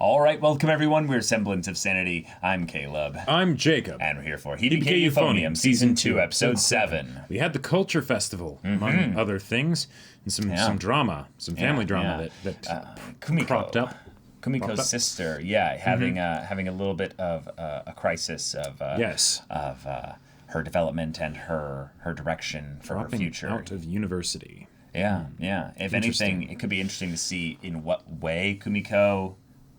All right, welcome everyone. We're Semblance of Sanity. I'm Caleb. I'm Jacob. And we're here for Hibike Euphonium, Season 2, Episode 7. We had the Culture Festival, among other things, and some drama, some family drama that Kumiko. cropped up. Kumiko's sister, having a little bit of a crisis of her development and her direction for her future. Out of university. Yeah. If anything, it could be interesting to see in what way Kumiko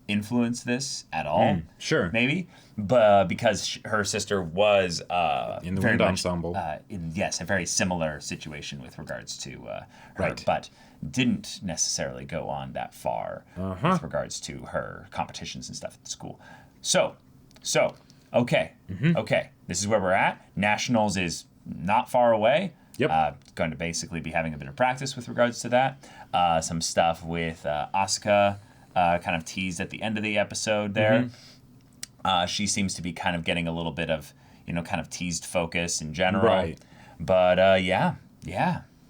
influenced this at all. Sure. Maybe. But because her sister was in the wind ensemble. In a very similar situation with regards to her, Right. but didn't necessarily go on that far with regards to her competitions and stuff at the school. So, okay. Okay. This is where we're at. Nationals is not far away. Yep. Going to basically be having a bit of practice with regards to that. Some stuff with Asuka kind of teased at the end of the episode there. She seems to be kind of getting a little bit of, kind of teased focus in general. Right. But yeah.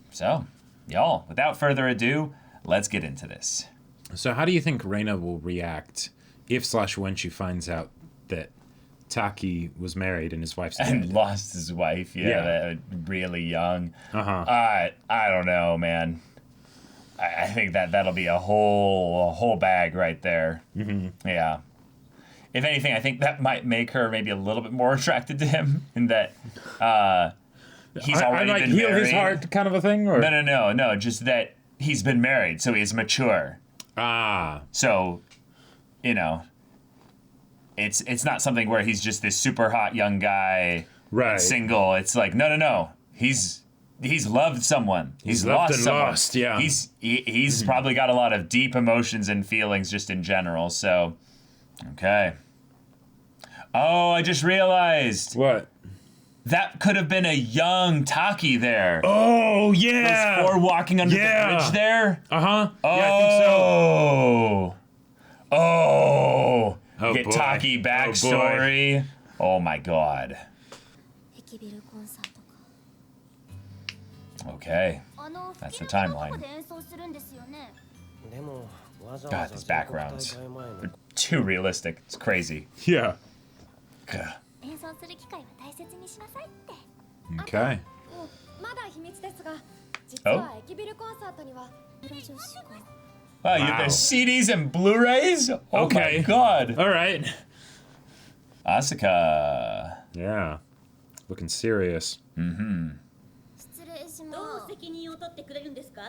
So, y'all, without further ado, let's get into this. So how do you think Reina will react if/when she finds out that Taki was married and his wife's dead? And lost his wife, really young. Uh-huh. I don't know, man. I think that'll be a whole bag right there. Yeah. If anything, I think that might make her maybe a little bit more attracted to him in that he's already been heal married. his heart kind of a thing? Or? No, just that he's been married, so he's mature. So, it's not something where he's just this super hot young guy, right? Single. It's like no. He's loved someone. He's loved lost and someone. lost, yeah. He's probably got a lot of deep emotions and feelings just in general. So, okay. Oh, I just realized. What? That could have been a young Taki there. Oh, yeah. Those four walking under the bridge there. Uh-huh. Oh. Yeah, I think so. Oh. Get boy. Taki backstory. Oh, my God. Okay. That's the timeline. God, these backgrounds. They're too realistic. It's crazy. Yeah. Ugh. Okay. Oh. Wow, you have the CDs and Blu-rays? Oh Okay. my God. All right. Asuka. Yeah. Looking serious. どう責任を取ってくれるんですか？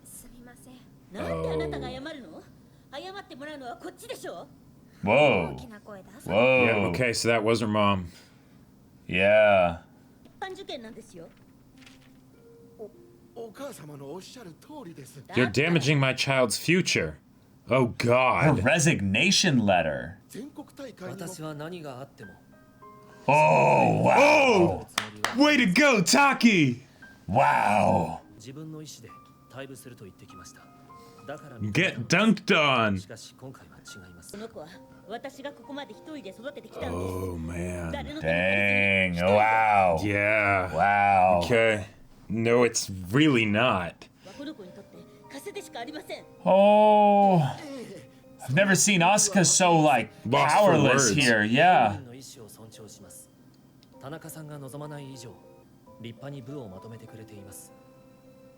すみません。なんであなたが謝るの？謝ってもらうのはこっちでしょ。 Whoa. 大きな声出す。 Whoa. Yeah, okay, so that was her mom. Yeah. 一般受験なんですよ。お母様のおっしゃる通りです。 You're damaging my child's future. Oh, Her God. resignation letter. 全国大会にも私は何があっても Oh, wow. Way to go, Taki! Wow. 自分の意思で退部すると言ってきました。だから Get dunked on. しかし今回は違いますこ。の子は私がここまで一人で育ててきたんです。 Oh, man. 誰の Dang. Wow. Yeah. Wow. Okay. No, it's really not. この子にとって稼でしかありません。 Oh. I've never seen Asuka so, like, Lost for powerless words. here. 本 Yeah. 人の意思を尊重します。田中さんが望まない以上、立派に部をまとめてくれています。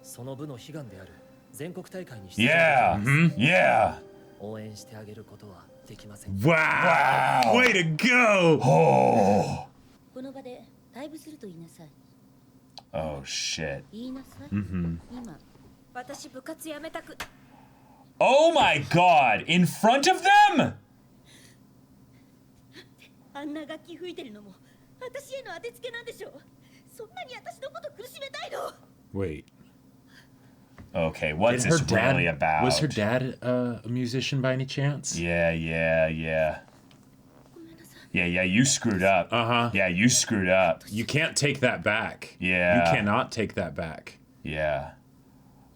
その部の悲願である全国大会に出場でき Yeah. ます。 Yeah. 応援してあげることはできません。 Wow. Way to go. Oh. この場で退部すると言いなさい。 Oh, shit. 言いなさい。今私部活やめたく。 Oh, my God. In front of them? あんな楽器吹いてるのも私への当てつけなんでしょう。そんなに私のこと苦しめたいの。 Wait. Okay, what's Did her this really dad, about? was her dad a musician by any chance? Yeah. ごめんなさい。 Yeah, you screwed up. Uh-huh. Yeah, you screwed up. You can't take that back. Yeah. You cannot take that back. Yeah.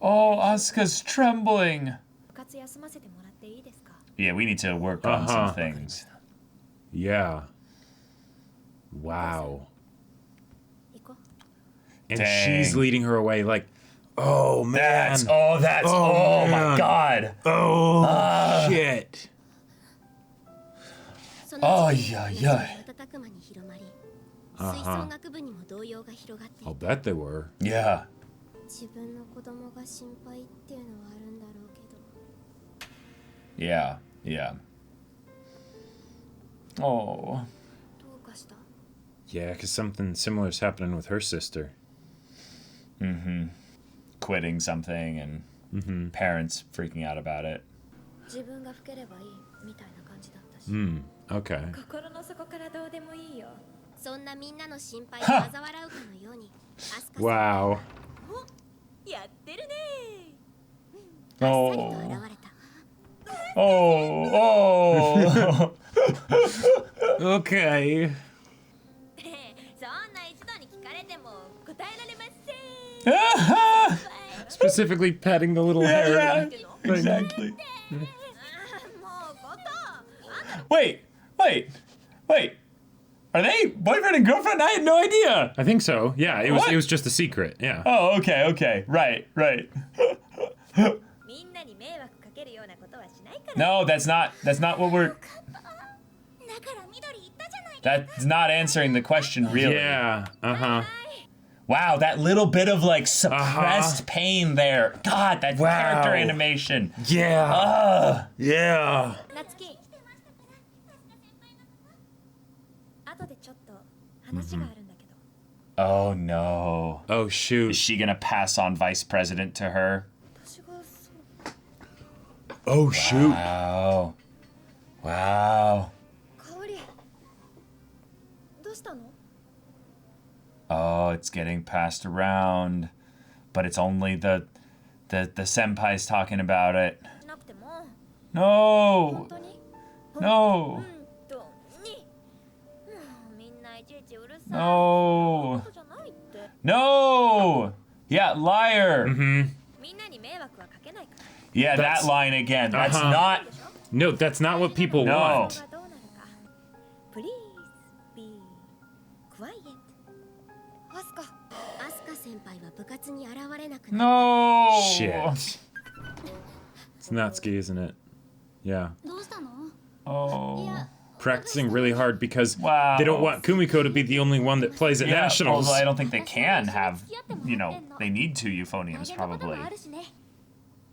Oh, Asuka's trembling. 部活休ませてもらっていいですか？ Yeah, we need to work on some Uh-huh. things. Yeah. Wow. 行こう。 And Dang. she's leading her away. Like, Oh, man. Oh man. my god. Oh, shit. そあいの時やいや瞬く間に広まり、あは吹奏楽部にも動揺が広がってい I'll て、 bet they were. Yeah. 自分の子供が心配っていうのはあるんだろうけど、 Yeah. Yeah. Oh. どうかした？ Yeah, because something similar is happening with her sister. Quitting something and parents freaking out about it. 自分が老ければいいみたいな感じだったし、 Okay. 心の底からどうでもいいよ。そんなみんなの心配を嘲笑うかのように、アスカさん Wow. やってるね。 Oh. 現れた。 Oh. Okay. そんな一度に聞かれても答えられません。 Specifically patting the little hair. Exactly. もうこと。 Wait. Are they boyfriend and girlfriend? I had no idea. I think so. Yeah, What? it was just a secret. Yeah. Oh, okay. Right. みんなに迷惑かけるようなことはしないから。 No, that's not what we're. だから緑言ったじゃないですか。 That's not answering the question really. Yeah. Uh-huh. Wow, that little bit of like suppressed pain there. God, that Wow. character animation. Yeah. Yeah. 夏希。後でちょっと話があるんだけど。 Oh no. Oh, shoot. Is she gonna pass on vice president to her? 私がそう。 Oh, shoot. Wow. 香り。どうしたの？ Oh, it's getting passed around. But it's only the senpais talking about it. しなくても。本 No. 当に？ No. に。みんないちいちうるさい。 No. そうじゃないって。 No. Yeah, liar. みんなに迷惑はかけないから。 Yeah, That's- that line again. That's Uh-huh. not. No, that's not what people No. want. がどうなるか。Please be quiet. アスカ先輩は部活に現れなくなっ No. Shit. It's Natsuki, isn't it? Yeah. た。どうしたの？ Oh. Practicing really hard because Wow. they don't want Kumiko to be the only one that plays at Yeah, nationals. although I don't think they can have, they need two euphoniums 投げたこと probably. もあるしね。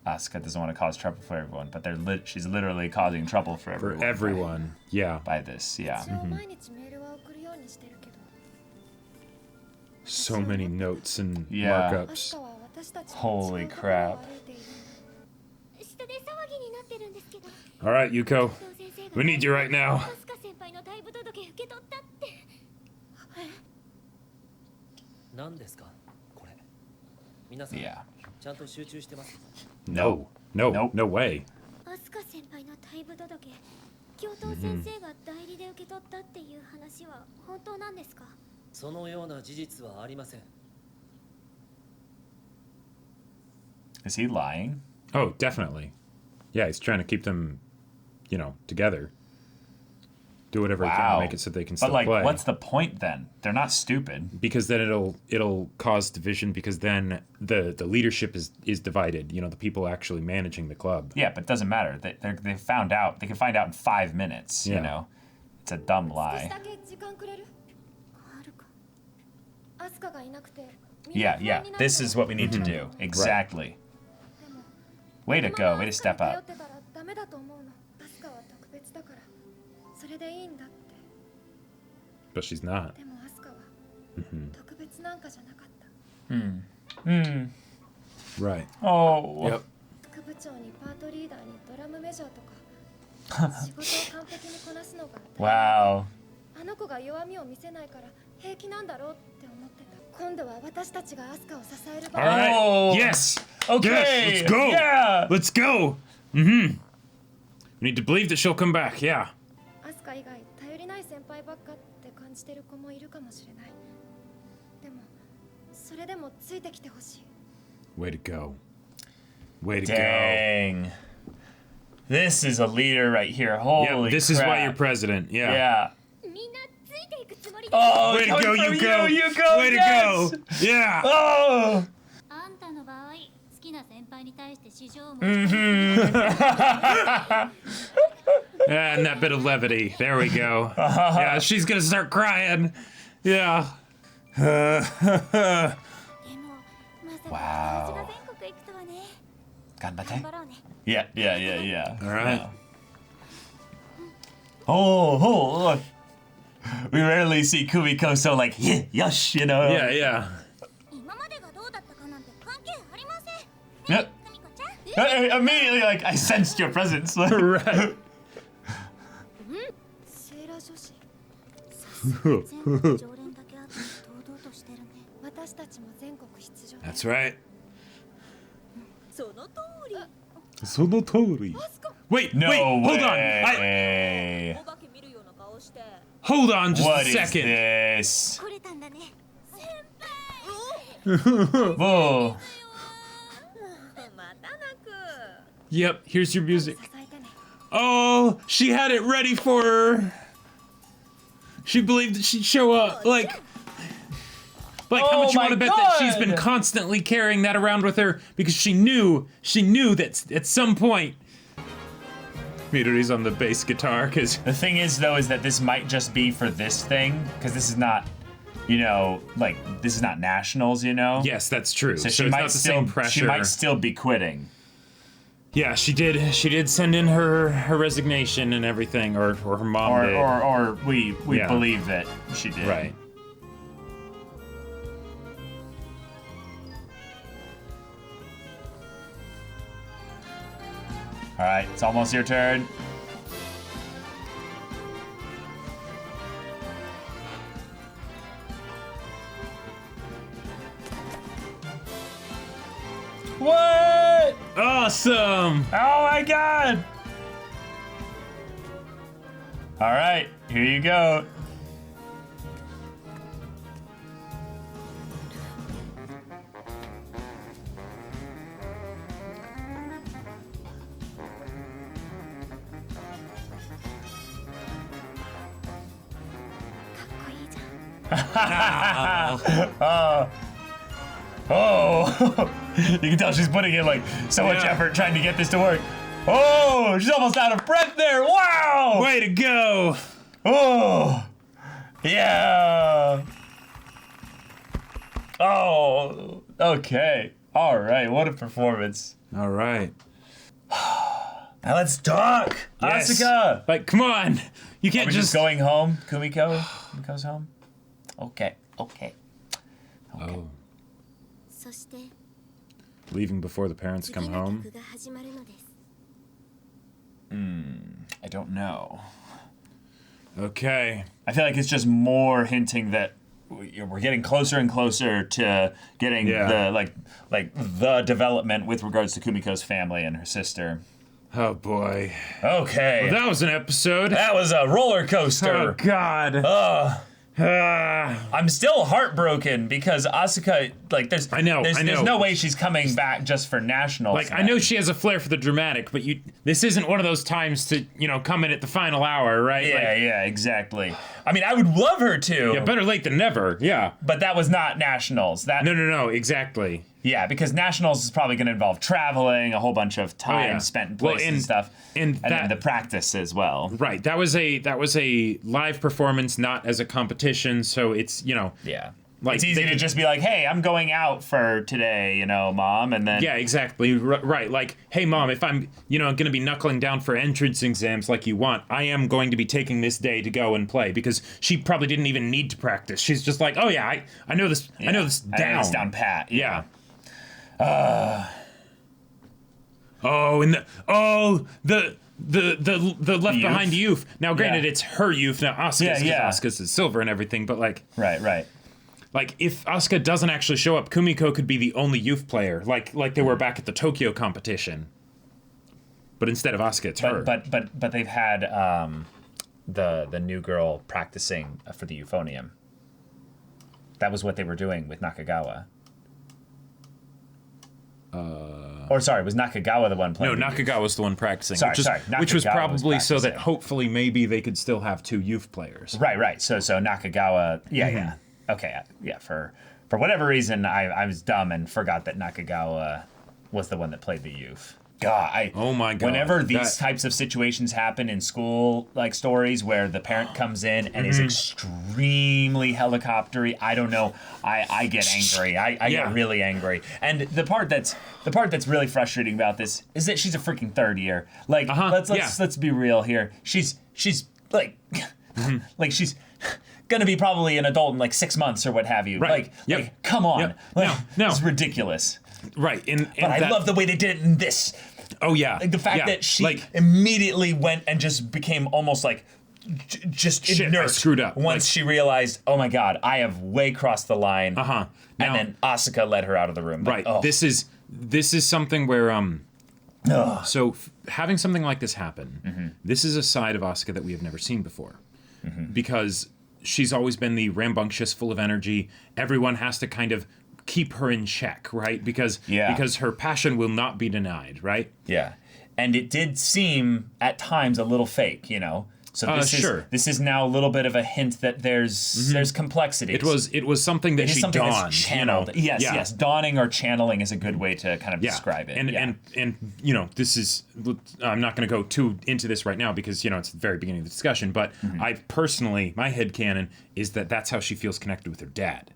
Asuka doesn't want to cause trouble for everyone, but she's literally causing trouble for For everyone. everyone. Yeah. By this, yeah. 一応毎日メールは送るようにしてるけど。 So many notes and Yeah. ア markups. スカは私たちと Holy 違うところを crap. 歩いているの。下で騒ぎになってるんですけど。 All right, Yuko. 先生が We need you right now. アスカ先輩の退部届受け取ったって。何ですかこれ。皆さん、 Yeah. ちゃんと集中してますか？ No. No. Nope. No way. アスカ先輩の退部届、教頭先生が代理で受け取ったっていう話は本当なんですか？そのような事実はありません。 Is he lying? Oh, definitely. Yeah, he's trying to keep them, together. Do whatever he can to Wow. make it so they can But still like, play. what's the point then? They're not stupid. Because then it'll cause division because then the leadership is divided. The people actually managing the club. Yeah, but it doesn't matter. They found out. They can find out in 5 minutes. You Yeah. know, it's a dumb 少し lie. だけ時間くれる？あるか。アスカがいなくて。みんな Yeah, 不安 yeah. になる This is what we need to do. Exactly. Way to go. Way to step 頼 up. ってたらダメだと思うの。アスカは特別だから。それでいいんだって。 But she's not. でもアスカは特別なんかじゃなかった。 Right. Oh. Yep. 副部長にパートリーダーにドラムメジャーとか仕事を完璧にこなすのが Wow. あの子が弱みを見せないから平気なんだろうって思ってた。今度は私たちがアスカを支える All 番 right. Oh. Yes. Okay. Yes. Let's go. Yeah. Let's go. We need to believe that she'll come back. Yeah. アスカ以外頼りない先輩ばっかって感じてる子もいるかもしれない。でもそれでもついてきてほしい。 Way to go. Way to Dang. This is a leader right here. go. Holy Yeah. This is why you're crap. president. Yeah. Yeah. みんなついていくつもりだ。 Oh, Way to coming go, from Yuko. You go. Way to yes. go. Yeah. Oh. あんたの場合に対して市場も And that bit of levity. There we go. Yeah, she's gonna start crying. Yeah. でもまさか Wow. 私が全国行くとはね Ganbate? 頑張ろうね Yeah, yeah, yeah, yeah. All right. Yeah. Oh, look. We rarely see Kumiko so like, yeah, yosh, you know? Yeah, yeah. 今までがどうだったかなんて関係ありません Yep. 久美子ちゃん Immediately, like, I sensed your presence. Right. セーラー女子さすが全国常連だけあって堂々としてるね私たちも全国出場 That's right. その通り Sonotori. Wait, No wait, hold on. way. お化け見るような顔して Hold on just What a is second. this? 来れたんだね先輩 Whoa. また泣く Yep, here's your music. 支えてね Oh, she had it ready for her. She believed that she'd show up. Like how Oh much you my want to bet that she's been God. constantly carrying that around with her because she knew that at some point. Midori's on the bass guitar because The thing is, though, is that this might just be for this thing, because this is not, you know, like, this is not nationals, you know? yes, that's true. So So she it's might not the still, same pressure. she might still be quitting. Yeah, she did. She did send in her resignation and everything, or her mom did. Or we Yeah. believe that she did. Right. All right, it's almost your turn. What? Awesome. Oh my god! All right, here you go. Oh, you can tell she's putting in like so much Yeah. effort trying to get this to work. Oh, she's almost out of breath there. Wow! Way to go. Oh, yeah. Oh, okay. All right, what a performance. All right. Now let's talk. Yes. Asuka. Like, come on. You Are can't we just going home? Kumiko's home? Okay, okay. Oh, そして leaving before the parents 次 come の home. 曲が始まるのです I don't know. Okay. I feel like it's just more hinting that we're getting closer and closer to getting Yeah. the development with regards to Kumiko's family and her sister. Oh boy. Okay. That was an episode. That was a roller Oh coaster. God. I'm still heartbroken because Asuka, like, there's no way she's coming back just for nationals. Like, I know she has a flair for the dramatic, but this isn't one of those times to, come in at the final hour, right? Yeah, Like, yeah, exactly. I mean, I would love her to. yeah, better late than never. Yeah. But that was not nationals. No, exactly. Yeah, because nationals is probably going to involve traveling, a whole bunch of time yeah. spent in Well, places and- and stuff, and then that- the practice as well. Right. That was a live performance, not as a competition. So it's Yeah. Like, It's easy they to could- just be like, hey, I'm going out for today, Mom, and then... yeah, exactly. Right. Like, hey, Mom, if I'm going to be knuckling down for entrance exams like you want, I am going to be taking this day to go and play because she probably didn't even need to practice. She's just like, oh yeah, I know this. I know this I know down. it's down pat. Yeah. The left behind youth. Now, granted, Yeah. it's her youth. Now, Asuka's, Yeah. Asuka's is silver and everything, but like Right. if Asuka doesn't actually show up, Kumiko could be the only youth player, like they were back at the Tokyo competition. But instead of Asuka, it's her. But they've had the new girl practicing for the euphonium. That was what they were doing with Nakagawa. Or sorry, was Nakagawa the one playing? No, Nakagawa's the one practicing. Sorry, which was Nakagawa was probably so that practicing. hopefully maybe they could still have two youth players. Right. So Nakagawa. Yeah. Okay. Yeah. For whatever reason, I was dumb and forgot that Nakagawa was the one that played the youth. God, Oh my God, whenever these that- types of situations happen in school, like stories where the parent comes in and is extremely helicoptery, I don't know, I get angry. I Yeah. get really angry. And the part that's really frustrating about this is that she's a freaking third year. Like, let's be real here. She's like, like she's gonna be probably an adult in like 6 months or what have you. Right. Like, come on. Yep. Like, No. it's ridiculous. Right. And But I love the way they did it in this. Oh yeah. Like the fact Yeah. that she like, immediately went and just became almost like just Shit, I inert screwed up. once Like- she realized, oh my god, I have way crossed the line. Now- And then Asuka led her out of the room. Like, right. oh. This is something where so having something like this happen, this is a side of Asuka that we have never seen before. Because she's always been the rambunctious, full of energy. Everyone has to kind of keep her in check, right? Because her passion will not be denied, right? Yeah. And it did seem at times a little fake, you know. So this is now a little bit of a hint that there's complexity. It was something that It is she something dawned, that's channeled. you know? Yes. Dawning or channeling is a good way to kind of describe it. And you know, this is, I'm not going to go too into this right now because, you know, it's the very beginning of the discussion, but I personally, my headcanon is that that's how she feels connected with her dad.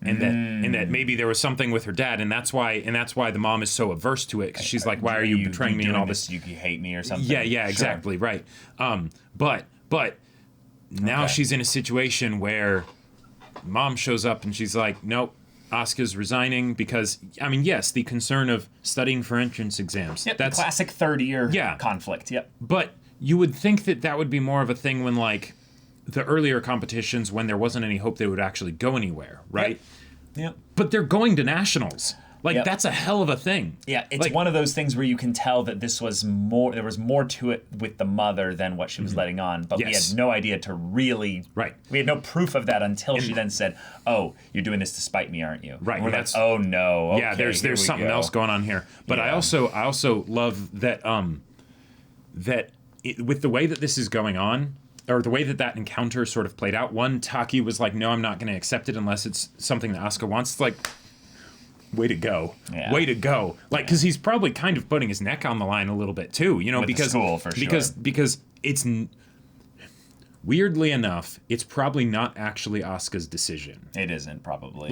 And that maybe there was something with her dad, and that's why the mom is so averse to it, because she's like, why are you betraying me and all this? You hate me or something. Yeah, exactly, right. But now she's in a situation where mom shows up and she's like, nope, Asuka's resigning because, I mean, yes, the concern of studying for entrance exams. Yep, that's the classic third-year conflict. Yep. But you would think that would be more of a thing when, like, the earlier competitions, when there wasn't any hope they would actually go anywhere, right? Yep. But they're going to nationals. Like, Yep. that's a hell of a thing. Yeah, it's like, one of those things where you can tell that there was more to it with the mother than what she was letting on, but we Yes. had no idea to really... Right. We had no proof of that until she then said, oh, you're doing this to spite me, aren't you? Right, And we're like, that's- oh no, yeah, okay, there's here we something go. else going on here. But I Yeah. also love that with the way that this is going on, or the way that encounter sort of played out. One, Taki was like, no, I'm not going to accept it unless it's something that Asuka wants. It's like, way to go. Yeah. Way to go. Like, because he's probably kind of putting his neck on the line a little bit too, you know, With the because school, for sure. because it's weirdly enough, it's probably not actually Asuka's decision. It isn't, probably.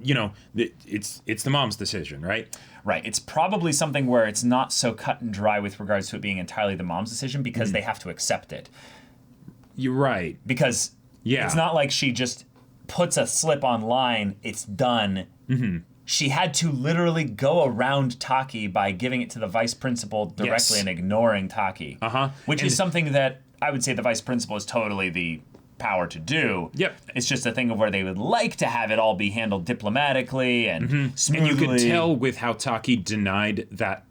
You know, it's the mom's decision, right? Right. It's probably something where it's not so cut and dry with regards to it being entirely the mom's decision because they have to accept it. You're right. Because it's not like she just puts a slip online, it's done. She had to literally go around Taki by giving it to the vice principal directly and ignoring Taki. Which is something that I would say the vice principal is totally the power to do. Yep. It's just a thing of where they would like to have it all be handled diplomatically and smoothly. And you could tell with how Taki denied that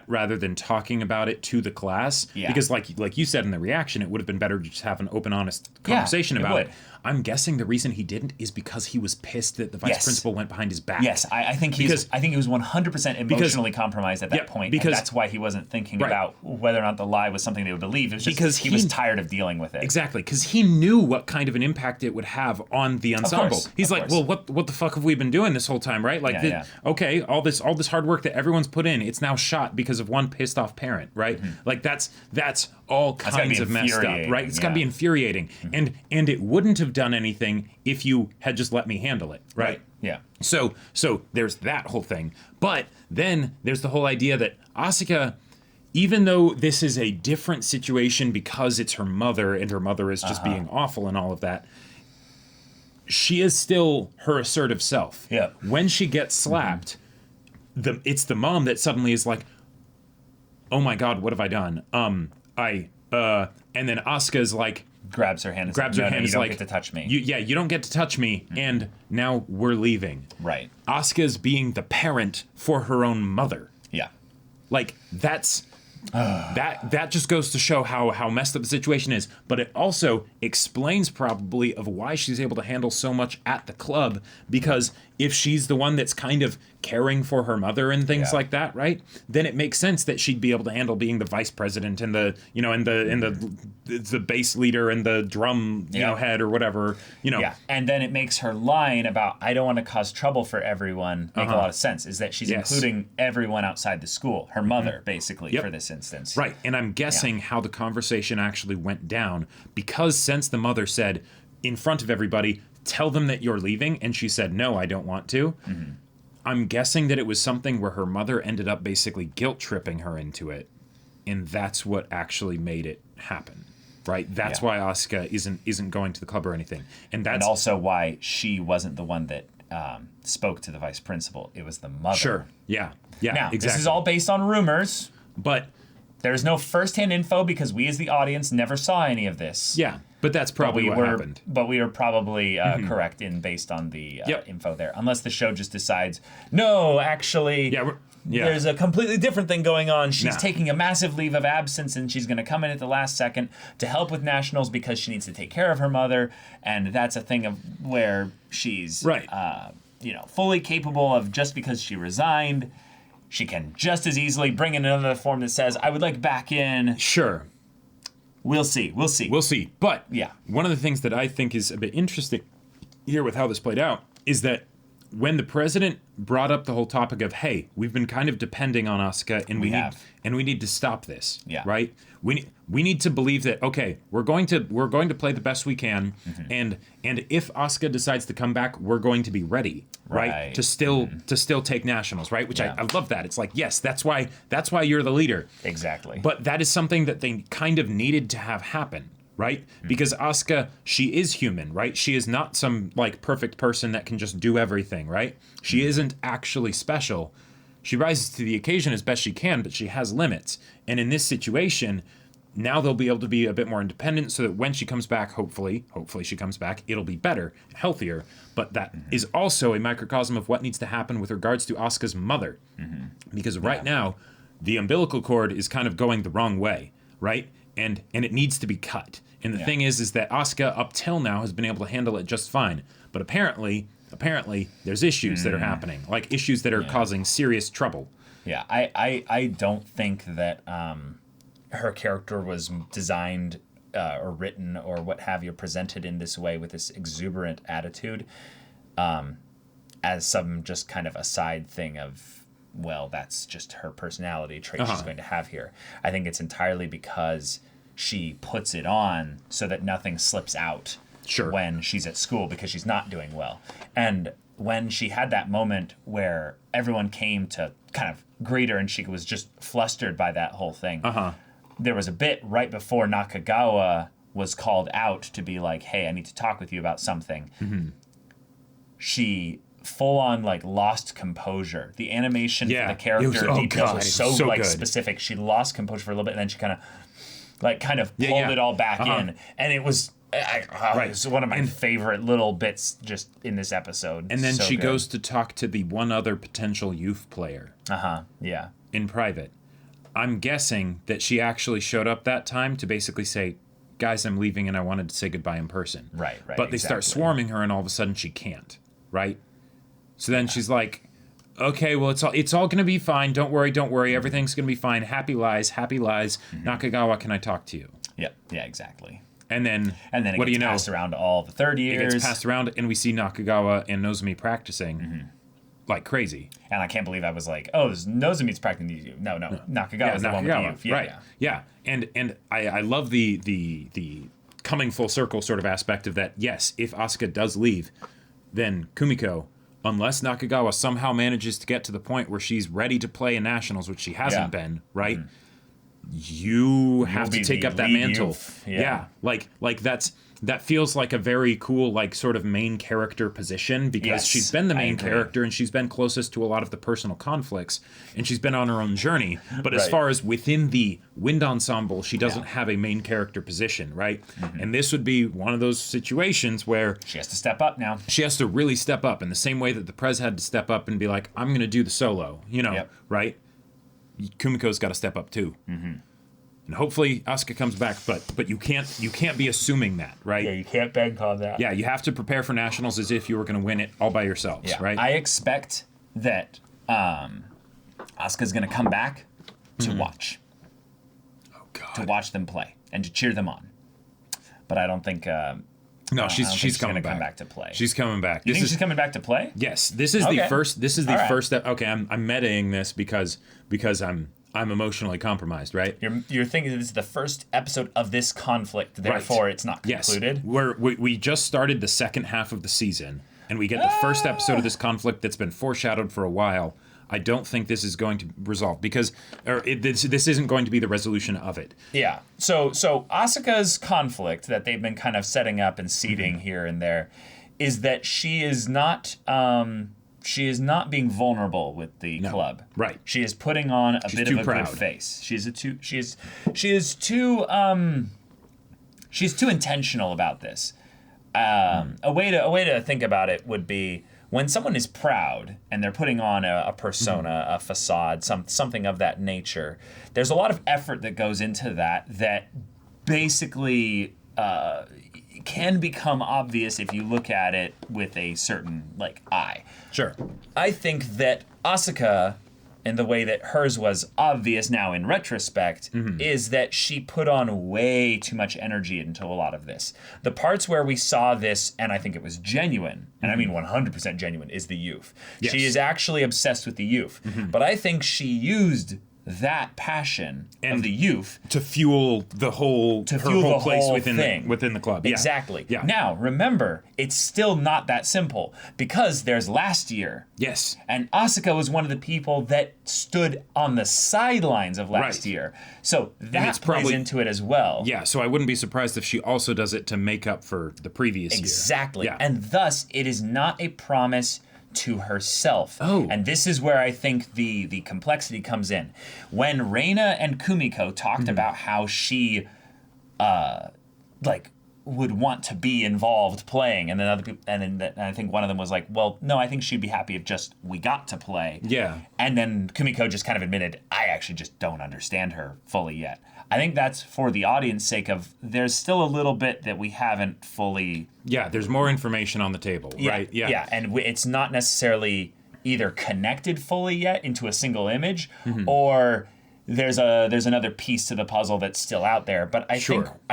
rather than talking about it to the class. Yeah. Because like you said in the reaction, it would have been better to just have an open, honest conversation about it. I'm guessing the reason he didn't is because he was pissed that the vice principal went behind his back. Yes, I think he was 100% emotionally compromised at that point, because and that's why he wasn't thinking about whether or not the lie was something they would believe. It was just because he was tired of dealing with it. Exactly, because he knew what kind of an impact it would have on the ensemble. He's like, well, what the fuck have we been doing this whole time, right? Like, okay, all this hard work that everyone's put in, it's now shot because of one pissed off parent, right? Like that's all kinds of messed up, right? It's gotta be infuriating, and it wouldn't have done anything if you had just let me handle it, right? Yeah. So there's that whole thing. But then there's the whole idea that Asuka, even though this is a different situation because it's her mother and her mother is just being awful and all of that, she is still her assertive self. Yeah. When she gets slapped, it's the mom that suddenly is like, oh my God, what have I done? And then Asuka's like, grabs her hand and grabs says, her hand, you is don't like, get to touch me. You don't get to touch me, and now we're leaving. Right. Asuka's being the parent for her own mother. Yeah. Like, that's that just goes to show how messed up the situation is, but it also explains probably of why she's able to handle so much at the club, because if she's the one that's kind of caring for her mother and things Yeah. like that, right? Then it makes sense that she'd be able to handle being the vice president and the, you know, and the bass leader and the drum, you know, head or whatever, you know. Yeah, and then it makes her line about I don't want to cause trouble for everyone make a lot of sense. Is that she's including everyone outside the school, her mother basically for this instance. Right, and I'm guessing how the conversation actually went down, because since the mother said in front of everybody, tell them that you're leaving, and she said, no, I don't want to. I'm guessing that it was something where her mother ended up basically guilt tripping her into it, and that's what actually made it happen. Right? That's why Asuka isn't going to the club or anything. And that's also why she wasn't the one that spoke to the vice principal. It was the mother. Sure. Yeah. Yeah. Now, exactly. this is all based on rumors, but there's no firsthand info because we as the audience never saw any of this. yeah, but that's probably what happened. But we are probably correct in based on the info there. Unless the show just decides, no, actually, there's a completely different thing going on. She's taking a massive leave of absence, and she's going to come in at the last second to help with nationals because she needs to take care of her mother, and that's a thing of where she's fully capable of, just because she resigned, she can just as easily bring in another form that says, I would like back in. Sure. We'll see. We'll see. But one of the things that I think is a bit interesting here with how this played out is that when the president brought up the whole topic of, hey, we've been kind of depending on Asuka, and we need to stop this. Yeah. Right? We need to believe that, okay, we're going to play the best we can, and if Asuka decides to come back, we're going to be ready, right? To still take nationals, right? Which I love that. It's like, yes, that's why you're the leader. Exactly. But that is something that they kind of needed to have happen. Right? Because Asuka, she is human, right? She is not some like perfect person that can just do everything, right? She isn't actually special. She rises to the occasion as best she can, but she has limits. And in this situation, now they'll be able to be a bit more independent so that when she comes back, hopefully she comes back, it'll be better, healthier. But that is also a microcosm of what needs to happen with regards to Asuka's mother. Because right now, the umbilical cord is kind of going the wrong way, right? And it needs to be cut. And the thing is that Asuka up till now has been able to handle it just fine. But apparently there's issues that are happening, like issues that are causing serious trouble. Yeah, I don't think that her character was designed or written or what have you, presented in this way with this exuberant attitude as some just kind of a side thing of, well, that's just her personality trait she's going to have here. I think it's entirely because she puts it on so that nothing slips out when she's at school because she's not doing well. And when she had that moment where everyone came to kind of greet her and she was just flustered by that whole thing, there was a bit right before Nakagawa was called out to be like, hey, I need to talk with you about something. She full on like lost composure. The animation for the character details was so like good. Specific. She lost composure for a little bit, and then she kind of pulled it all back in, and it was it was one of my favorite little bits just in this episode. And then she goes to talk to the one other potential youth player. In private. I'm guessing that she actually showed up that time to basically say, guys, I'm leaving and I wanted to say goodbye in person. Right. But they start swarming her and all of a sudden she can't. Right? So then she's like, okay, well, it's all going to be fine. Don't worry. Everything's going to be fine. Happy lies. Nakagawa, can I talk to you? Yeah, exactly. And then it what gets do you know? Passed around to all the third years. It gets passed around, and we see Nakagawa and Nozomi practicing like crazy. And I can't believe I was like, oh, Nozomi's practicing. No. Nakagawa's the one with the youth. Right. Yeah. And I love the coming full circle sort of aspect of that. Yes, if Asuka does leave, then Kumiko, unless Nakagawa somehow manages to get to the point where she's ready to play in nationals, which she hasn't been, right? You have to take up that mantle. Yeah. Like that feels like a very cool, like, sort of main character position, because she's been the main character and she's been closest to a lot of the personal conflicts and she's been on her own journey. But as far as within the wind ensemble, she doesn't have a main character position, right? And this would be one of those situations where she has to step up now. She has to really step up in the same way that the Prez had to step up and be like, I'm going to do the solo, right? Kumiko's got to step up too. And hopefully Asuka comes back, but you can't be assuming that, right? Yeah, you can't bank on that. Yeah, you have to prepare for nationals as if you were going to win it all by yourselves, right? I expect that Asuka's going to come back to watch. Oh God. To watch them play and to cheer them on. But I don't think... No, I don't think she's coming gonna back. come back to play. She's coming back. You think she's coming back to play? Yes, this is Okay. the first. This is the All right. first step. Okay, I'm metaing this because I'm emotionally compromised, right? You're thinking that this is the first episode of this conflict, therefore it's not concluded? Yes, we just started the second half of the season, and we get the first episode of this conflict that's been foreshadowed for a while. I don't think this is going to resolve because this isn't going to be the resolution of it. Yeah. So Asuka's conflict that they've been kind of setting up and seeding here and there is that she is not being vulnerable with the club. Right. She is putting on a bit of a proud. good face. She's too intentional about this. A way to think about it would be when someone is proud and they're putting on a persona, a facade, something of that nature. There's a lot of effort that goes into that basically can become obvious if you look at it with a certain eye. Sure. I think that Asuka, in the way that hers was obvious now in retrospect, is that she put on way too much energy into a lot of this. The parts where we saw this, and I think it was genuine, and I mean 100% genuine, is the youth. Yes. She is actually obsessed with the youth. But I think she used that passion of the youth to fuel the whole to fuel the place whole within thing. within the club. Yeah. Exactly. Yeah. Now, remember, it's still not that simple because there's last year. Yes. And Asuka was one of the people that stood on the sidelines of last Right. year. So that it's plays probably- into it as well. Yeah, so I wouldn't be surprised if she also does it to make up for the previous year. Exactly. Yeah. And thus, it is not a promise to herself. Oh. And this is where I think the complexity comes in. When Reina and Kumiko talked about how she would want to be involved playing, and then other people, and I think one of them was like, well, no, I think she'd be happy if just we got to play. Yeah. And then Kumiko just kind of admitted, I actually just don't understand her fully yet. I think that's for the audience sake of there's still a little bit that we haven't fully... Yeah, there's more information on the table, right? Yeah. Yeah, and it's not necessarily either connected fully yet into a single image, or there's another piece to the puzzle that's still out there. But I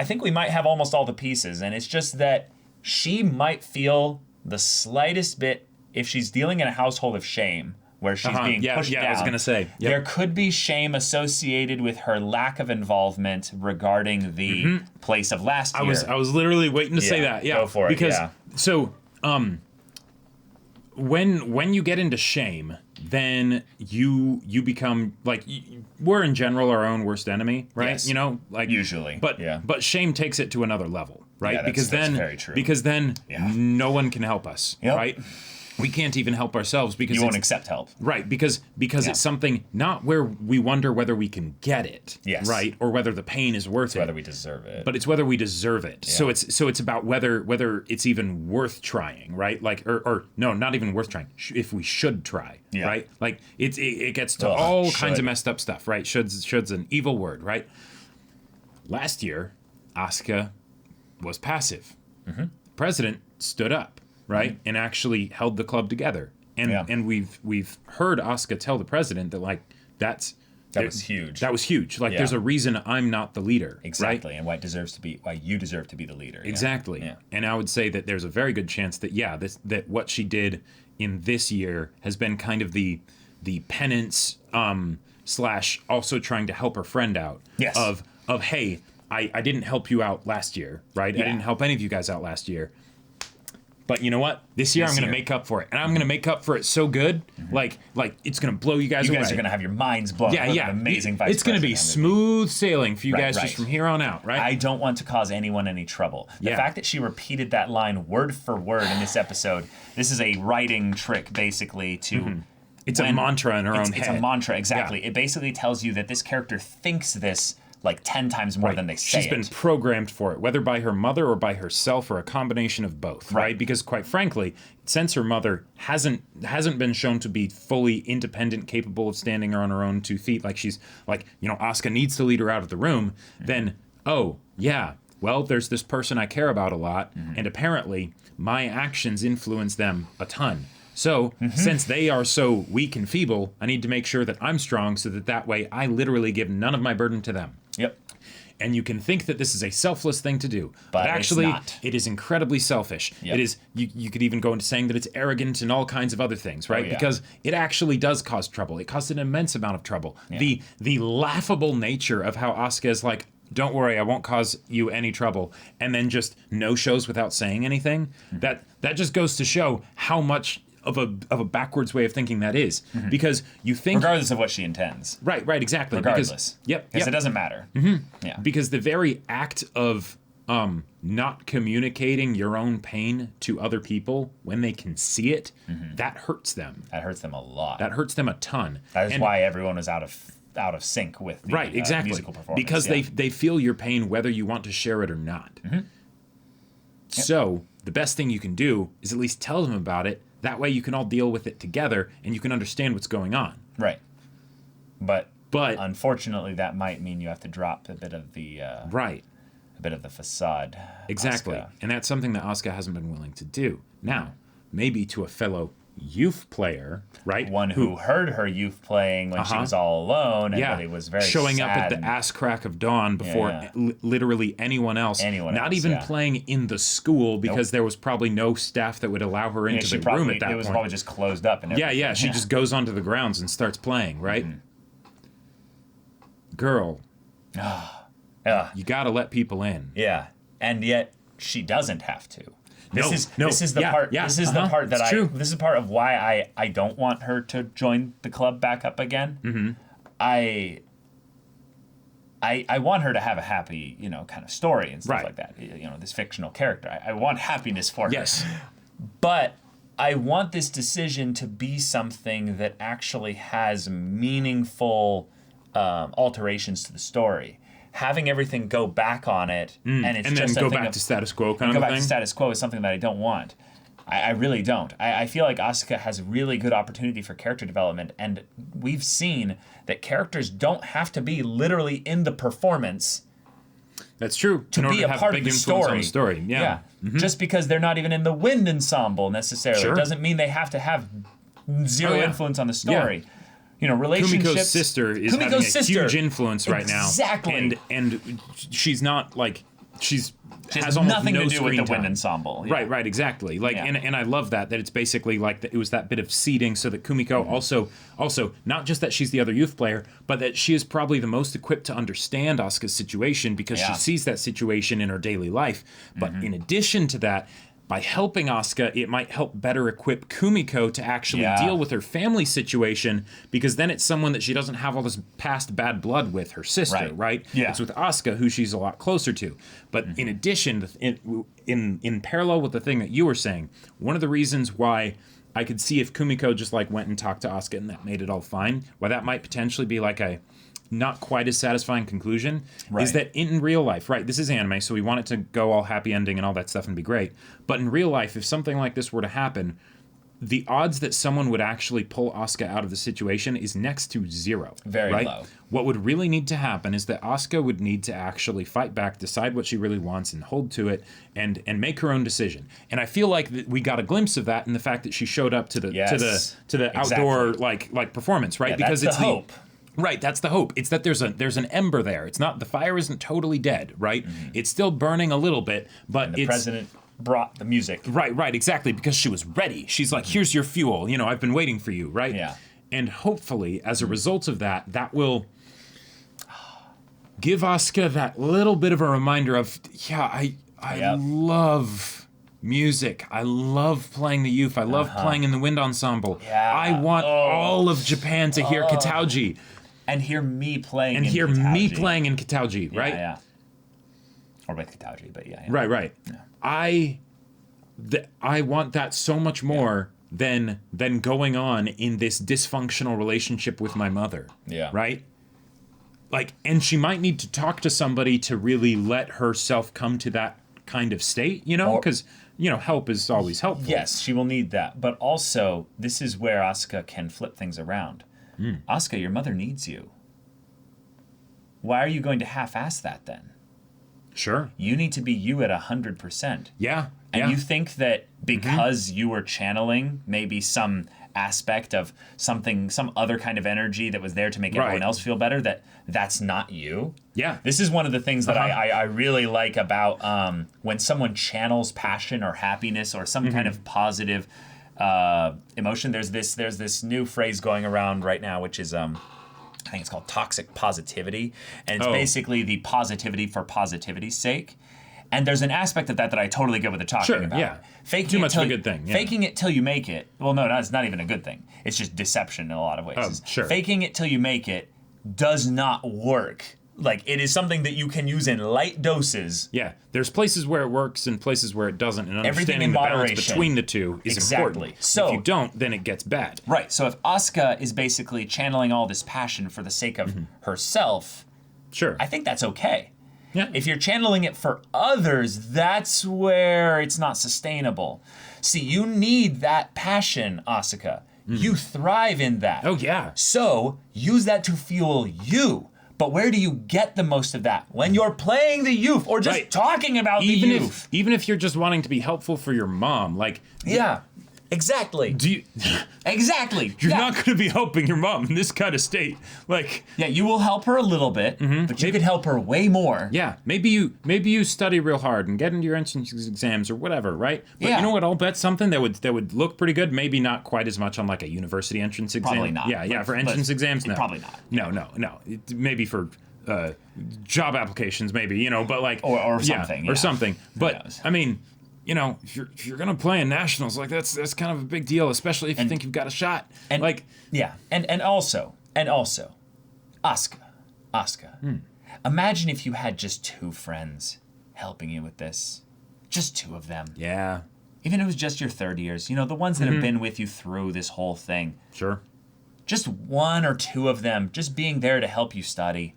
think we might have almost all the pieces, and it's just that she might feel the slightest bit if she's dealing in a household of shame where she's being pushed down. I was gonna say There could be shame associated with her lack of involvement regarding the place of last year. I was literally waiting to say Yeah, that. Yeah, go for it, because yeah. so when you get into shame, then you become like we're in general our own worst enemy, right? Yes. You know, like Usually, but shame takes it to another level, right? Yeah, that's very true. Because then Yeah. no one can help us, Yep. right? We can't even help ourselves because You won't it's- accept help. Right, because it's something not where we wonder whether we can get it, Yes. right, or whether the pain is worth it, Whether we deserve it. but it's whether we deserve it. So it's about whether it's even worth trying, right? Like or no, not even worth trying. If we should try, Yeah. right? Like it gets to Ugh, all kinds should. of messed up stuff, right? Should's an evil word, right? Last year, Asuka was passive. The president stood up, right, and actually held the club together. And we've heard Asuka tell the president that like that was huge. That was huge. Like Yeah. there's a reason I'm not the leader. Exactly, Right? and why you deserve to be the leader. Yeah. Exactly. Yeah. And I would say that there's a very good chance that that what she did in this year has been kind of the penance / also trying to help her friend out. Yes. Of hey, I didn't help you out last year, right? Yeah. I didn't help any of you guys out last year. But you know what? This year I'm going to make up for it. And I'm going to make up for it so good, like it's going to blow you guys away. You guys are going to have your minds blown. Yeah, What yeah. an amazing vice It's going to be president. smooth sailing for you Right, guys right. just from here on out, right? I don't want to cause anyone any trouble. The Yeah. fact that she repeated that line word for word in this episode, this is a writing trick, basically, to... It's a mantra in her own It's head. a mantra, exactly. Yeah. It basically tells you that this character thinks this like 10 times more than they say She's been it. programmed for it, whether by her mother or by herself or a combination of both, right? Because quite frankly, since her mother hasn't been shown to be fully independent, capable of standing on her own 2 feet, like she's like, Asuka needs to lead her out of the room, then, well, there's this person I care about a lot, and apparently my actions influence them a ton. So since they are so weak and feeble, I need to make sure that I'm strong so that way I literally give none of my burden to them. Yep. And you can think that this is a selfless thing to do, But actually, it's not. it is incredibly selfish. Yep. It is. You could even go into saying that it's arrogant and all kinds of other things, right? yeah. Because it actually does cause trouble. It caused an immense amount of trouble. Yeah. The laughable nature of how Asuka is like, "Don't worry, I won't cause you any trouble," and then just no shows without saying anything. That just goes to show how much of a backwards way of thinking that is, because you think Regardless of what she intends. right, exactly. Regardless. Because, yep. Because it doesn't matter. Yeah. Because the very act of not communicating your own pain to other people when they can see it, that hurts them. That hurts them a lot. That hurts them a ton. That is And- why everyone was out of sync with the right, exactly. musical performance. Because they feel your pain whether you want to share it or not. So the best thing you can do is at least tell them about it. That way you can all deal with it together and you can understand what's going on. Right. But But unfortunately, that might mean you have to drop a bit of the right. a bit of the facade. Exactly. Asuka. And that's something that Asuka hasn't been willing to do. Now, maybe to a fellow youth player, right? One who heard her youth playing when she was all alone, and really was very showing up sad at the and- ass crack of dawn before Yeah. literally anyone else. Anyone not else, even yeah. playing in the school because there was probably no staff that would allow her Yeah, into she the probably, room at that it was point. probably just closed up. And Yeah, everything. she just goes onto the grounds and starts playing, right? Girl, you got to let people in. Yeah, and yet she doesn't have to. This is the Yeah, part. yeah, This is the part that it's true. This is part of why I don't want her to join the club back up again. Mm-hmm. I want her to have a happy, kind of story and stuff Right. like that. This fictional character. I want happiness for her. Yes. But I want this decision to be something that actually has meaningful alterations to the story. Having everything go back on it, and it's And then just a go thing back of- to status quo kind go of back thing. to status quo is something that I don't want. I really don't. I feel like Asuka has really good opportunity for character development, and we've seen that characters don't have to be literally in the performance That's true. to in order be to a have part big of the influence story. on the story. Yeah. Just because they're not even in the wind ensemble necessarily Sure. doesn't mean they have to have zero Oh, yeah. influence on the story. Relationships. Kumiko's sister is having a huge influence right now. Exactly. And she's not like She has has almost nothing no to do with the screen wind time. ensemble. Yeah. Right, exactly. Like, Yeah. and I love that it's basically like it was that bit of seeding so that Kumiko also not just that she's the other youth player, but that she is probably the most equipped to understand Asuka's situation because she Yeah. sees that situation in her daily life. But in addition to that, by helping Asuka, it might help better equip Kumiko to actually Yeah. deal with her family situation because then it's someone that she doesn't have all this past bad blood with, her sister, right? Yeah. It's with Asuka, who she's a lot closer to. But in addition, in parallel with the thing that you were saying, one of the reasons why I could see if Kumiko just like went and talked to Asuka and that made it all fine, why that might potentially be like a not quite as satisfying conclusion is that in real life, right, this is anime, so we want it to go all happy ending and all that stuff and be great. But in real life, if something like this were to happen, the odds that someone would actually pull Asuka out of the situation is next to zero. Very right? low. What would really need to happen is that Asuka would need to actually fight back, decide what she really wants, and hold to it, and make her own decision. And I feel like we got a glimpse of that in the fact that she showed up to the Yes, outdoor exactly. like performance, right? Yeah, because that's it's the hope. Right, that's the hope. It's that there's an ember there. It's not the fire isn't totally dead, right? It's still burning a little bit, but And the president brought the music. right, exactly, because she was ready. She's like, here's your fuel. I've been waiting for you, right? Yeah. And hopefully, as a result of that, that will give Asuka that little bit of a reminder of, I Yep. love music. I love playing the youth. I love playing in the wind ensemble. Yeah. I want all of Japan to hear Katauji. And hear me playing And in hear me Katauji. playing in Katauji, right? Yeah. Or with Katauji, but yeah. Right. I want that so much more than going on in this dysfunctional relationship with my mother. Yeah. Right? Like, and she might need to talk to somebody to really let herself come to that kind of state, Or- because, help is always helpful. Yes, she will need that. But also, this is where Asuka can flip things around. Asuka, your mother needs you. Why are you going to half-ass that then? Sure. You need to be you at 100%. Yeah. And you think that because you were channeling maybe some aspect of something, some other kind of energy that was there to make everyone else feel better, that's not you. Yeah. This is one of the things that I really like about when someone channels passion or happiness or some kind of positive emotion. There's this new phrase going around right now, which is I think it's called toxic positivity, and it's basically the positivity for positivity's sake. And there's an aspect of that I totally get what they're talking about. Yeah. Faking Too it much till, of a good thing. Yeah. Faking it till you make it. Well, no, it's not even a good thing. It's just deception in a lot of ways. Oh, sure. Faking it till you make it does not work. Like, it is something that you can use in light doses. Yeah, there's places where it works and places where it doesn't, and Everything understanding in the balance moderation. between the two is important. So if you don't, then it gets bad. Right. So if Asuka is basically channeling all this passion for the sake of herself, Sure. I think that's okay. Yeah. If you're channeling it for others, that's where it's not sustainable. See, you need that passion, Asuka. You thrive in that. Oh, yeah. So use that to fuel you. But where do you get the most of that? When you're playing the youth or just talking about the youth. Even if you're just wanting to be helpful for your mom, like Yeah. Exactly. Exactly. You're not going to be helping your mom in this kind of state. Like, Yeah, you will help her a little bit, but you could help her way more. yeah, maybe you study real hard and get into your entrance exams or whatever, right? But Yeah. you know what? I'll bet something that would look pretty good. Maybe not quite as much on like a university entrance exam. Probably not. Yeah, for entrance exams, no. Probably not. No. Maybe for job applications, maybe, but like Or something, or yeah. something. But knows? I mean, if you're gonna play in nationals, like that's kind of a big deal, especially if you think you've got a shot. And like, yeah, and also, Asuka, imagine if you had just 2 friends helping you with this, just 2 of them. yeah, Even if it was just your third years, the ones that have been with you through this whole thing. sure. Just 1 or 2 of them just being there to help you study.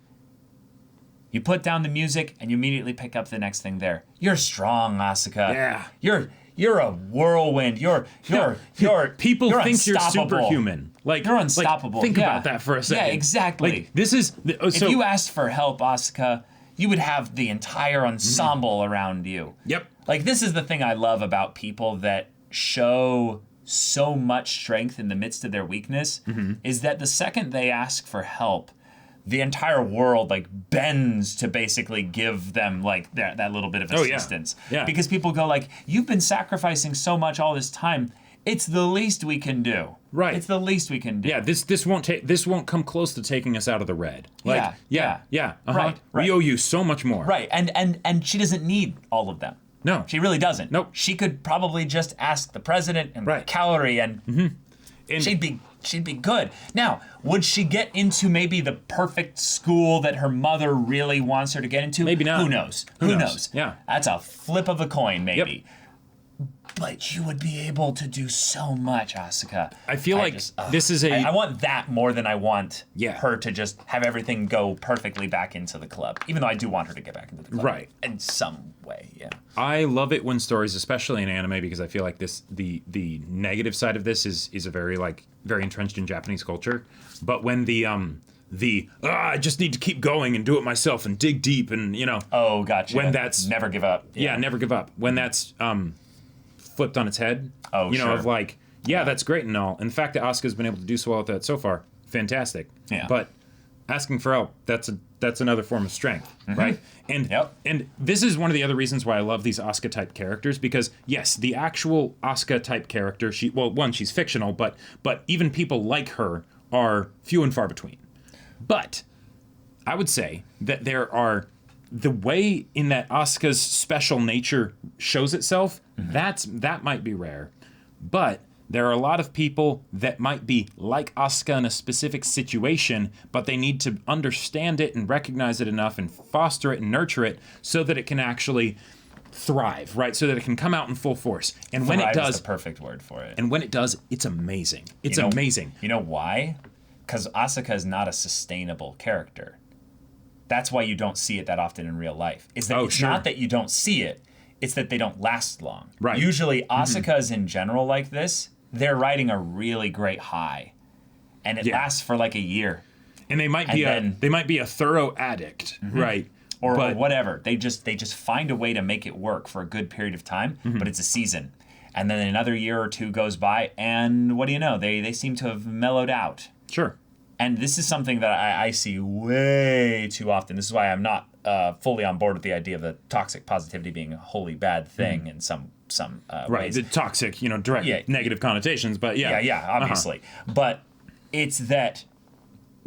You put down the music and you immediately pick up the next thing there. You're strong, Asuka. Yeah. You're a whirlwind. You're People you're think you're unstoppable. superhuman. Like You're unstoppable. Think Yeah. about that for a second. Yeah, exactly. Like this is If you asked for help, Asuka, you would have the entire ensemble around you. Yep. Like, this is the thing I love about people that show so much strength in the midst of their weakness, is that the second they ask for help, the entire world like bends to basically give them like that little bit of assistance. Yeah. Because people go like, you've been sacrificing so much all this time. It's the least we can do. Right. It's the least we can do. Yeah, this won't come close to taking us out of the red. Like, Yeah. Right. Right. We owe you so much more. Right. And she doesn't need all of them. No. She really doesn't. Nope. She could probably just ask the president and Right. Calorie and And she'd be good. Now, would she get into maybe the perfect school that her mother really wants her to get into? Maybe not. Who knows? Who knows? Yeah. That's a flip of a coin, maybe. Yep. But you would be able to do so much, Asuka. I feel like this is I want that more than I want Yeah. her to just have everything go perfectly back into the club. Even though I do want her to get back into the club. Right. In some way, yeah. I love it when stories, especially in anime, because I feel like the negative side of this is a very entrenched in Japanese culture. But when I just need to keep going and do it myself and dig deep and Oh, gotcha. When that's- never give up. yeah, never give up. When that's flipped on its head. Oh, sure. Of like, yeah, that's great and all. And the fact that Asuka's been able to do so well with that so far, fantastic. Yeah. But asking for help, that's another form of strength, right? And Yep. and this is one of the other reasons why I love these Asuka type characters, because yes, the actual Asuka type character, she's fictional, but even people like her are few and far between. But I would say that there are the way in that Asuka's special nature shows itself, that might be rare. But there are a lot of people that might be like Asuka in a specific situation, but they need to understand it and recognize it enough and foster it and nurture it so that it can actually thrive, right? So that it can come out in full force. And when it Thrive is does, the perfect word for it. and when it does, it's amazing. It's You know- amazing. You know why? Because Asuka is not a sustainable character. That's why you don't see it that often in real life. It's that it's sure. not that you don't see it, it's that they don't last long. Right. Usually Asukas in general like this, they're riding a really great high. And it Yeah. lasts for like a year. And they might be a thorough addict, right? Or But- whatever. They just find a way to make it work for a good period of time, but it's a season. And then another year or two goes by, and what do you know? They seem to have mellowed out. Sure. And this is something that I see way too often. This is why I'm not fully on board with the idea of the toxic positivity being a wholly bad thing in some Right, ways. the toxic, direct negative connotations, but yeah. Yeah, obviously. But it's that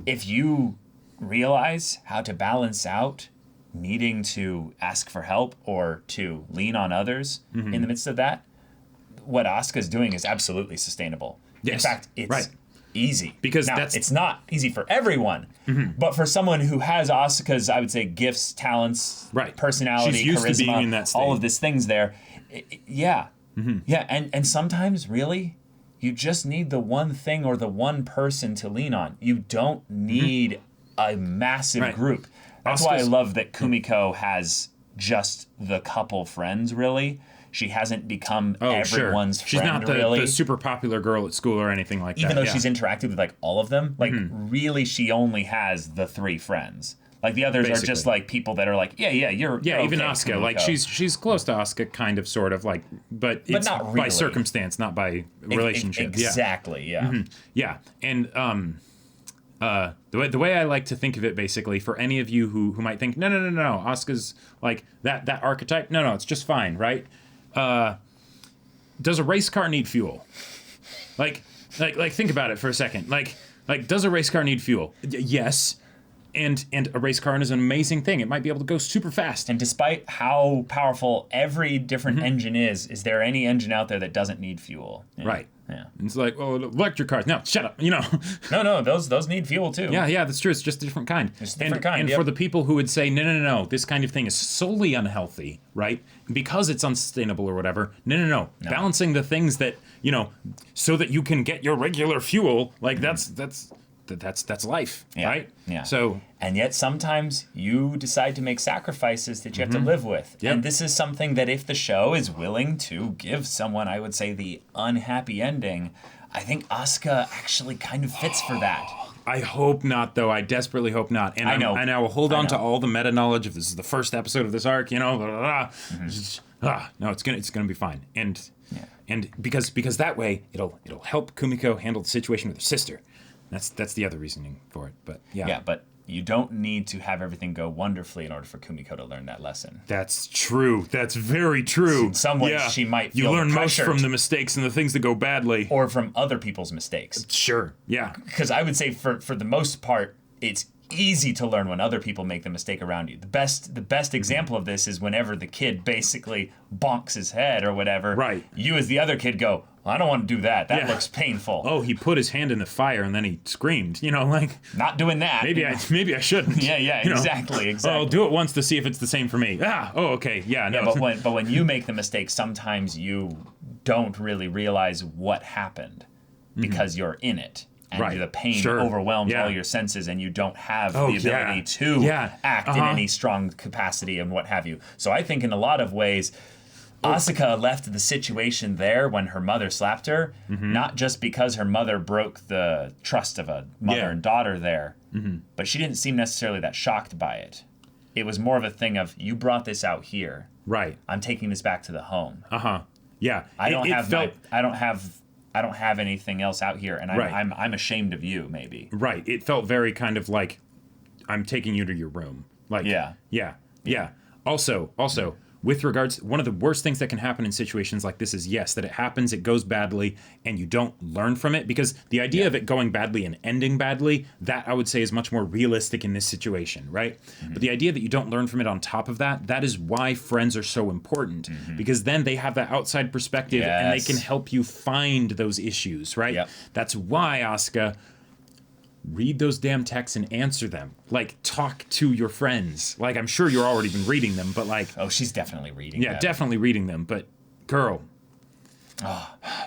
if you realize how to balance out needing to ask for help or to lean on others in the midst of that, what Asuka's doing is absolutely sustainable. Yes, In fact, it's easy. Because now, it's not easy for everyone, but for someone who has Asuka's, I would say, gifts, talents, personality, She's used charisma, to being in that state. all of these things there, and sometimes really you just need the one thing or the one person to lean on. You don't need a massive group. That's why I love that Kumiko has just the couple friends, really. She hasn't become everyone's friend, She's not the, really. the super popular girl at school or anything like that. Even though she's interacted with, like, all of them. Like, really, she only has the 3 friends. Like, the others are just, like, people that are like, you're even okay, Asuka. Kumiko. Like, she's close to Asuka, kind of, sort of, like, but it's not by really. circumstance, not by relationship. Exactly, Yeah, and the way I like to think of it, basically, for any of you who might think, no, Asuka's like that archetype. No, it's just fine, right? Does a race car need fuel? Like think about it for a second. Like does a race car need fuel? Yes. And a race car is an amazing thing. It might be able to go super fast. And despite how powerful every different engine is there any engine out there that doesn't need fuel? Right. Yeah. And it's like, well, electric cars. No, shut up. No, those need fuel too. Yeah, that's true. It's just a different kind. It's a different kind, And for the people who would say, no, this kind of thing is solely unhealthy, right? Because it's unsustainable or whatever. No. Balancing the things that, so that you can get your regular fuel, like that's life, right? Yeah. So, and yet sometimes you decide to make sacrifices that you have to live with. Yep. And this is something that if the show is willing to give someone, I would say, the unhappy ending, I think Asuka actually kind of fits for that. I hope not, though. I desperately hope not. And I know. And I will hold on to all the meta knowledge if this is the first episode of this arc, blah, blah, blah. No, it's gonna be fine. And because that way it'll help Kumiko handle the situation with her sister. That's the other reasoning for it. But Yeah, but you don't need to have everything go wonderfully in order for Kumiko to learn that lesson. That's true. That's very true. In some ways, she might feel you learn the most pressure from the mistakes and the things that go badly. or from other people's mistakes. Sure. Yeah. Because I would say for the most part, it's easy to learn when other people make the mistake around you. The best example of this is whenever the kid basically bonks his head or whatever. Right. You as the other kid go, well, I don't want to do that. That looks painful. Oh, he put his hand in the fire and then he screamed. Like Not doing that. maybe I shouldn't. Yeah, exactly. Oh, I'll do it once to see if it's the same for me. Okay. Yeah, no. Yeah, but when you make the mistake, sometimes you don't really realize what happened because you're in it. And the pain overwhelms all your senses, and you don't have the ability to act in any strong capacity and what have you. So I think in a lot of ways, Asuka left the situation there when her mother slapped her, not just because her mother broke the trust of a mother and daughter there, but she didn't seem necessarily that shocked by it. It was more of a thing of, you brought this out here. Right. I'm taking this back to the home. Yeah. I don't have anything else out here, and I'm ashamed of you, maybe. Right. It felt very kind of like, I'm taking you to your room. Like, yeah. Also, with regards, one of the worst things that can happen in situations like this is, yes, that it happens, it goes badly, and you don't learn from it, because the idea of it going badly and ending badly, that I would say is much more realistic in this situation, right? But the idea that you don't learn from it on top of that, that is why friends are so important, because then they have that outside perspective and they can help you find those issues, right? Yep. That's why, Asuka, read those damn texts and answer them. Like, talk to your friends. Like, I'm sure you've already been reading them, but like... Oh, she's definitely reading them. Yeah, definitely reading them. But, girl,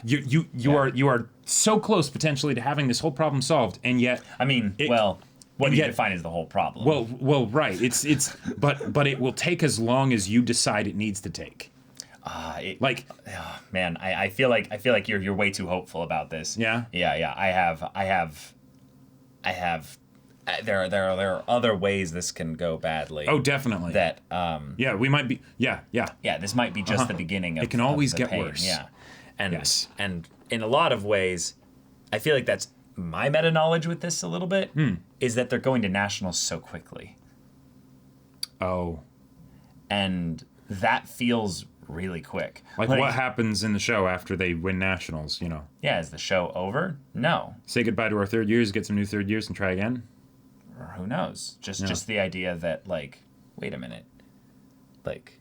you are so close, potentially, to having this whole problem solved, and yet... I mean, what do you define as the whole problem? Well, right. It's but it will take as long as you decide it needs to take. Man, I feel like you're way too hopeful about this. Yeah? Yeah. I have. There are other ways this can go badly. Oh, definitely. That we might be. Yeah. this might be just the beginning of it can always the get pain. worse. Yeah, And Yes. and in a lot of ways, I feel like that's my meta knowledge with this a little bit, is that they're going to nationals so quickly. Oh. And that feels really quick. Like what happens in the show after they win nationals, you know? Yeah, is the show over? No. Say goodbye to our third years, get some new third years, and try again? Or who knows? Just the idea that, like, wait a minute. Like,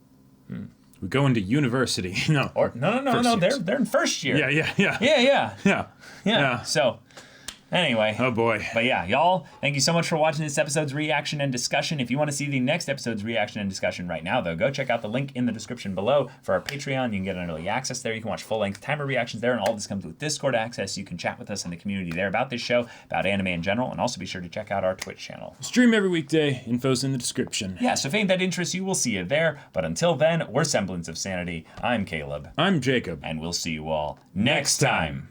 We go into university. No. or no, First years. they're in first year. Yeah. Yeah. Yeah. So, anyway. Oh boy. But yeah, y'all, thank you so much for watching this episode's reaction and discussion. If you want to see the next episode's reaction and discussion right now, though, go check out the link in the description below for our Patreon. You can get an early access there. You can watch full-length timer reactions there, and all this comes with Discord access. You can chat with us in the community there about this show, about anime in general, and also be sure to check out our Twitch channel. Stream every weekday. Info's in the description. Yeah, so if ain't that interests you, we'll see you there. But until then, we're Semblance of Sanity. I'm Caleb, I'm Jacob. and we'll see you all next time.